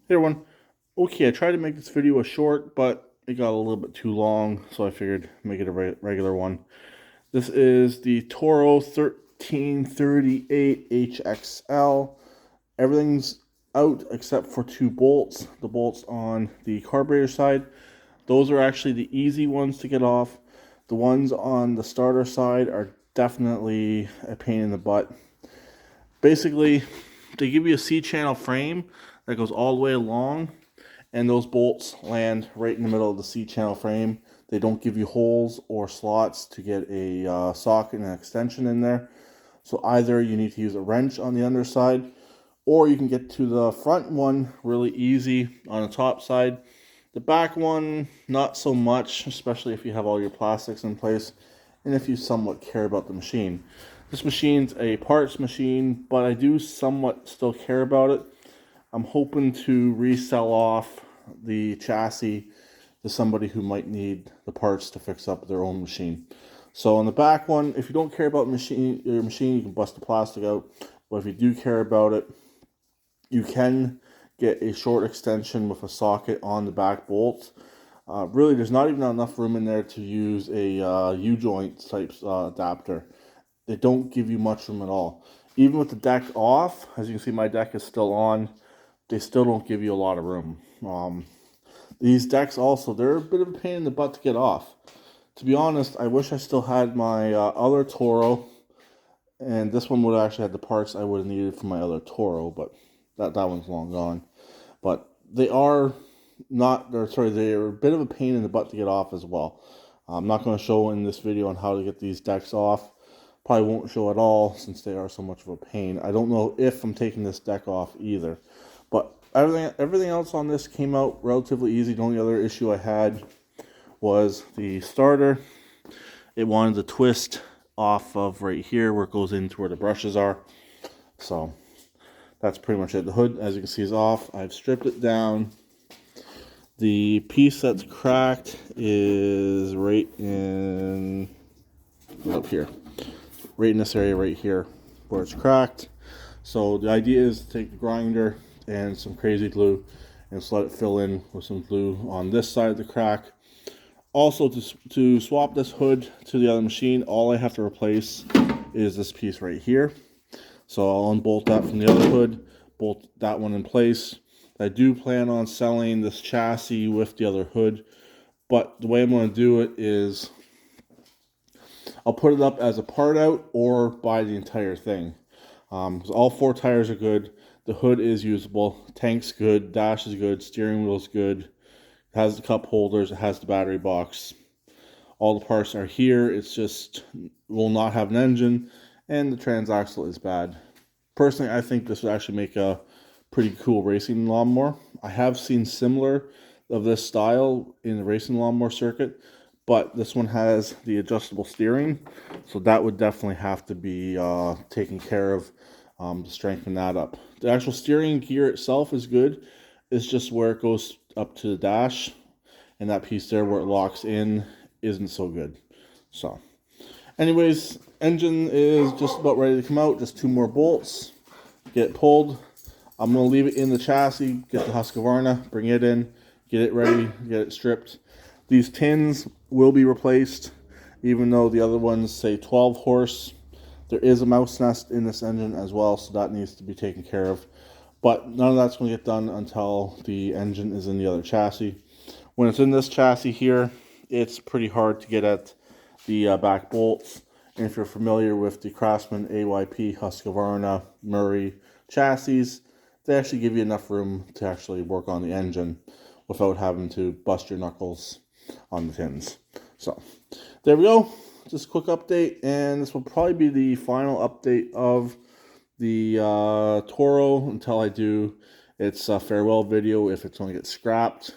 Hey everyone. Okay, I tried to make this video a short, but it got a little bit too long, so I figured make it a regular one. This is the Toro 1338 HXL. Everything's out except for two bolts. The bolts on the carburetor side. Those are actually the easy ones to get off. The ones on the starter side are definitely a pain in the butt. Basically, they give you a C-channel frame that goes all the way along, and those bolts land right in the middle of the C-channel frame. They don't give you holes or slots to get a socket and an extension in there. So either you need to use a wrench on the underside, or you can get to the front one really easy on the top side. The back one, not so much, especially if you have all your plastics in place and if you somewhat care about the machine. This machine's a parts machine, but I do somewhat still care about it. I'm hoping to resell off the chassis to somebody who might need the parts to fix up their own machine. So on the back one, if you don't care about your machine, you can bust the plastic out. But if you do care about it, you can get a short extension with a socket on the back bolts. Really, there's not even enough room in there to use a U-joint type adapter. They don't give you much room at all. Even with the deck off, as you can see, my deck is still on. They still don't give you a lot of room. These decks also, they're a bit of a pain in the butt to get off. To be honest, I wish I still had my other Toro, and this one would actually have the parts I would have needed for my other Toro, but that one's long gone. But they are not, they're a bit of a pain in the butt to get off as well. I'm not going to show in this video on how to get these decks off. Probably won't show at all since they are so much of a pain. I don't know if I'm taking this deck off either. But everything else on this came out relatively easy. The only other issue I had was the starter. It wanted to twist off of right here where it goes into where the brushes are. So that's pretty much it. The hood, as you can see, is off. I've stripped it down. The piece that's cracked is right in up here. Right in this area right here where it's cracked. So the idea is to take the grinder and some crazy glue and just let it fill in with some glue on this side of the crack. Also, to swap this hood to the other machine, all I have to replace is this piece right here. So I'll unbolt that from the other hood, bolt that one in place. I do plan on selling this chassis with the other hood, but the way I'm going to do it is I'll put it up as a part out or buy the entire thing. All four tires are good. The hood is usable. Tank's good. Dash is good. Steering wheel's good. It has the cup holders. It has the battery box. All the parts are here. It's just will not have an engine, and the transaxle is bad. Personally, I think this would actually make a pretty cool racing lawnmower. I have seen similar of this style in the racing lawnmower circuit, but this one has the adjustable steering, so that would definitely have to be taken care of to strengthen that up. The actual steering gear itself is good. It's just where it goes up to the dash, and that piece there where it locks in isn't so good. So, anyways, engine is just about ready to come out. Just two more bolts, get it pulled. I'm going to leave it in the chassis, get the Husqvarna, bring it in, get it ready, get it stripped. These tins will be replaced, even though the other ones say 12 horse. There is a mouse nest in this engine as well, so that needs to be taken care of. But none of that's going to get done until the engine is in the other chassis. When it's in this chassis here, it's pretty hard to get at the back bolts. And if you're familiar with the Craftsman AYP Husqvarna Murray chassis, they actually give you enough room to actually work on the engine without having to bust your knuckles on the tins. So there we go. Just a quick update, and this will probably be the final update of the Toro until I do its farewell video, if it's going to get scrapped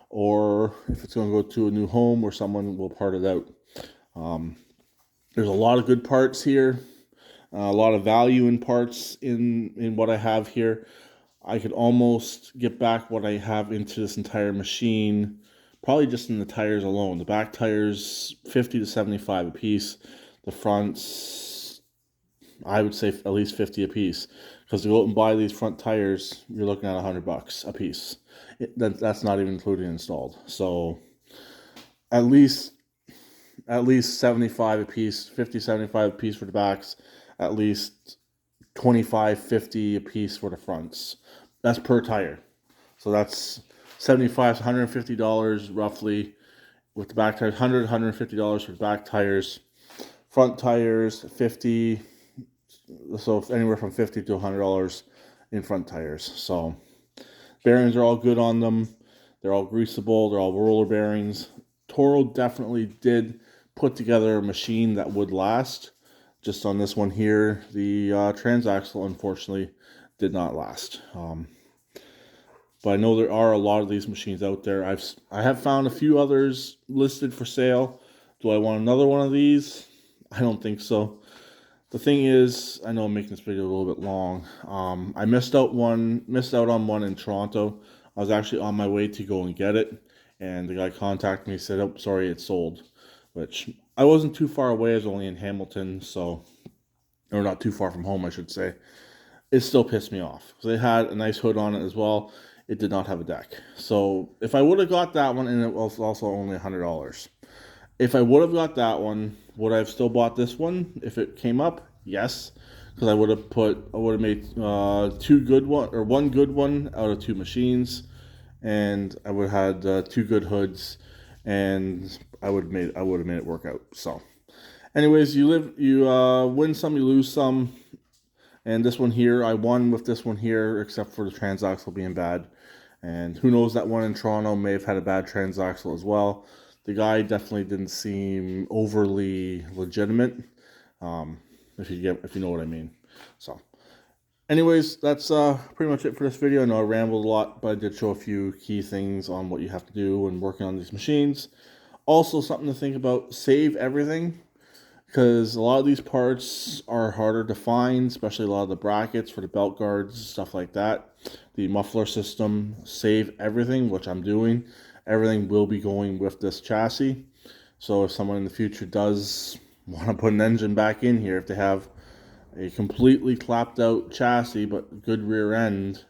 or if it's going to go to a new home where someone will part it out. There's a lot of good parts here, a lot of value in parts in what I have here. I could almost get back what I have into this entire machine, probably just in the tires alone. The back tires, 50 to 75 a piece. The fronts, I would say at least 50 a piece. Because to go out and buy these front tires, you're looking at $100 a piece. That's not even including installed. So at least 75 a piece, 50, 75 a piece for the backs, at least 25, 50 a piece for the fronts. That's per tire. So that's 75 to $150 roughly with the back tires, $150 for the back tires. Front tires, 50, so anywhere from $50 to $100 in front tires. So bearings are all good on them. They're all greasable. They're all roller bearings. Toro definitely did put together a machine that would last. Just on this one here, the transaxle unfortunately did not last. But I know there are a lot of these machines out there. I have found a few others listed for sale. Do I want another one of these? I don't think so. The thing is, I know I'm making this video a little bit long. I missed out on one in Toronto. I was actually on my way to go and get it, and the guy contacted me and said, "Oh, sorry, it's sold." Which I wasn't too far away. I was only in Hamilton, so, or not too far from home, I should say. It still pissed me off. So they had a nice hood on it as well. It did not have a deck. So if I would have got that one, and it was also only $100. If I would have got that one, would I have still bought this one if it came up? Yes, because I would have made one good one out of two machines, and I would have had two good hoods, and I would have made it work out. So, anyways, you win some, you lose some. And this one here, I won with this one here, except for the transaxle being bad. And who knows, that one in Toronto may have had a bad transaxle as well. The guy definitely didn't seem overly legitimate, if you know what I mean. So, anyways, that's pretty much it for this video. I know I rambled a lot, but I did show a few key things on what you have to do when working on these machines. Also, something to think about, save everything. Because a lot of these parts are harder to find, especially a lot of the brackets for the belt guards, stuff like that. The muffler system, save everything, which I'm doing. Everything will be going with this chassis. So if someone in the future does want to put an engine back in here, if they have a completely clapped out chassis but good rear end,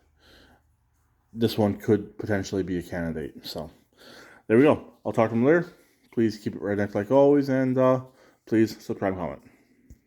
this one could potentially be a candidate. So there we go. I'll talk to them later. Please keep it right next like always, and please subscribe and comment.